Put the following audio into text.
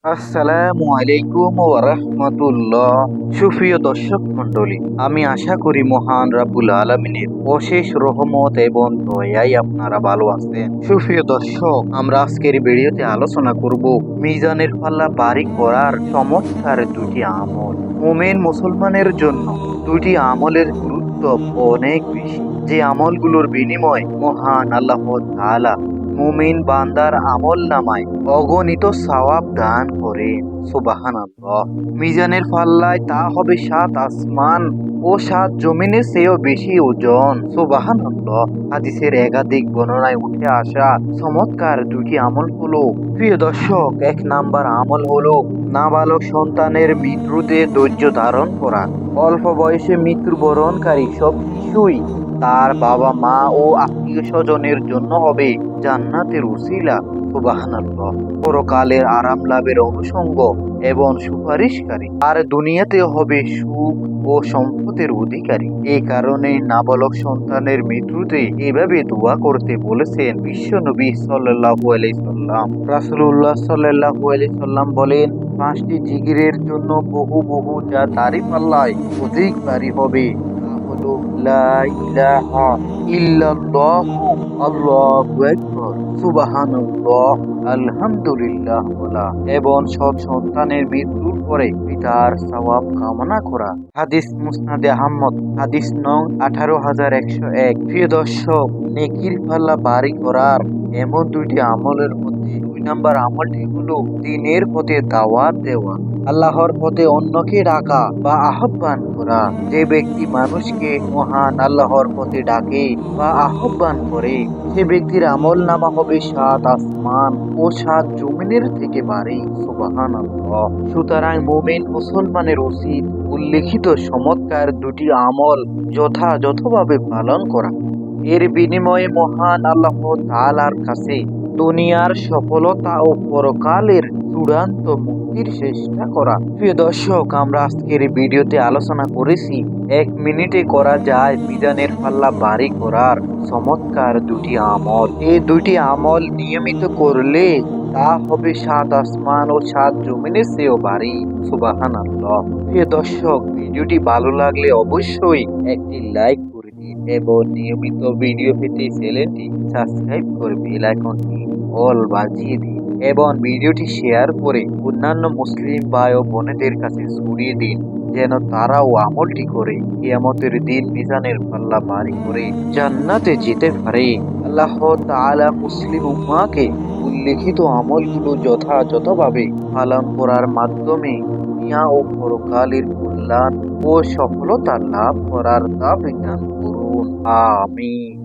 আসসালামু আলাইকুম ওয়া রাহমাতুল্লাহ। সুপ্রিয় দর্শক মণ্ডলী, আমি আশা করি মহান রাব্বুল আলামিনের অশেষ রহমত এবং দয়ায় আপনারা ভালো আছেন। সুপ্রিয় দর্শক, আমরা আজকের ভিডিওতে আলোচনা করব মিজানের পাল্লা ভারী করার চমৎকার দুটি আমল। মুমিন মুসলমানের জন্য দুটি আমলের গুরুত্ব অনেক বেশি, যে আমলগুলোর বিনিময়ে মহান আল্লাহ তাআলা মুমিন বান্দার আমল নামায় অগণিত সওয়াব দান করে। সুবহানাল্লাহ। মিজানের পাল্লায় তা হবে ৭ আসমান ও ৭ জমিনের চেয়েও বেশি ওজন। সুবহানাল্লাহ। হাদিসের একাধিক বর্ণনায় উঠে আসা চমৎকার দুটি আমল হলো, প্রিয় দর্শক, ১ নাম্বার আমল হলো নাবালক সন্তানের মৃত্যুতে ধৈর্য ধারণ করা। অল্প বয়সে মৃত্যুবরণকারী সব শিশুই তার বাবা মা ও আত্মীয় স্বজনের জন্য হবে জান্নাতের উসিলা। সুবহানাল্লাহ। পরকালের আরাম লাভের অনুষঙ্গ এবং সুপারিশকারী, আর দুনিয়াতে হবে সুখ ও সম্পদের অধিকারী। এই কারণে নাবালক সন্তানের মৃত্যুতে এভাবে দোয়া করতে বলেছেন বিশ্ব নবী সাল্লাল্লাহু আলাইহি সাল্লাম। রাসূলুল্লাহ সাল্লাল্লাহু আলাইহি সাল্লাম বলেন, ৫টি জিকিরের জন্য বহু বহু যা তারই পাল্লায় অধিক ভারী হবে, তা হলো লা ইলাহা ইল্লাল্লাহু আল্লাহু আকবার, সুবহানাল্লাহ, আলহামদুলিল্লাহ বলা এবং সৎ সন্তানের মৃত্যুর পরে পিতার সওয়াব কামনা করা। হাদিস মুসনাদে আহমদ, হাদিস নং ১৮,১০১। প্রিয় দর্শক, নেকির পাল্লা ভারী করার এমন দুইটি আমলের মধ্যে ২ নম্বর আমলটি হলো দ্বীনের পথে দাওয়াত দেওয়া, আল্লাহর পথে অন্যকে ডাকা বা আহ্বান করা। যে ব্যক্তি মানুষকে মহান আল্লাহর পথে ডাকে বা আহ্বান করে, সে ব্যক্তির আমল নামা হবে ৭ আসমান ও ৭ জমিনের থেকে ভারী। সুবহানাল্লাহ। সুতরাং মুমিন মুসলমানের উচিত উল্লেখিত চমৎকার দুটি আমল যথাযথভাবে পালন করা। এর বিনিময়ে মহান আল্লাহ তাআলার কাছে দুনিয়ার সফলতা ও পরকালের চূড়ান্ত মুক্তির চেষ্টা করা। প্রিয় দর্শক, আমরা আজকের এই ভিডিওতে আলোচনা করেছি ১ মিনিটে করা যায় মিজানের পাল্লা ভারী করার চমৎকার দুটি আমল। এই দুটি আমল নিয়মিত করলে তা হবে ৭ আসমান ও ৭ জমিনের চেয়েও ভারী। সুবহানাল্লাহ। প্রিয় দর্শক, ভিডিওটি ভালো লাগলে অবশ্যই একটি লাইক করে দিন এবং নিয়মিত ভিডিও পেতে চ্যানেলটি সাবস্ক্রাইব করে বেল আইকনটি অল বাজিয়ে দিন এবং ভিডিওটি শেয়ার করে অন্যান্য মুসলিম ভাই ও বোনেদের কাছে ছড়িয়ে দিন, যেন তারাও আমলটি করে কিয়ামতের দিন মিজানের পাল্লা ভারী করে জান্নাতে যেতে পারে। আল্লাহ তাআলা মুসলিম উম্মাহকে উল্লেখিত আমলগুলো যথাযথভাবে পালন করার মাধ্যমে দুনিয়া ও পরকালের কল্যাণ ও সফলতা লাভ করার তৌফিক দান করুন। আমিন।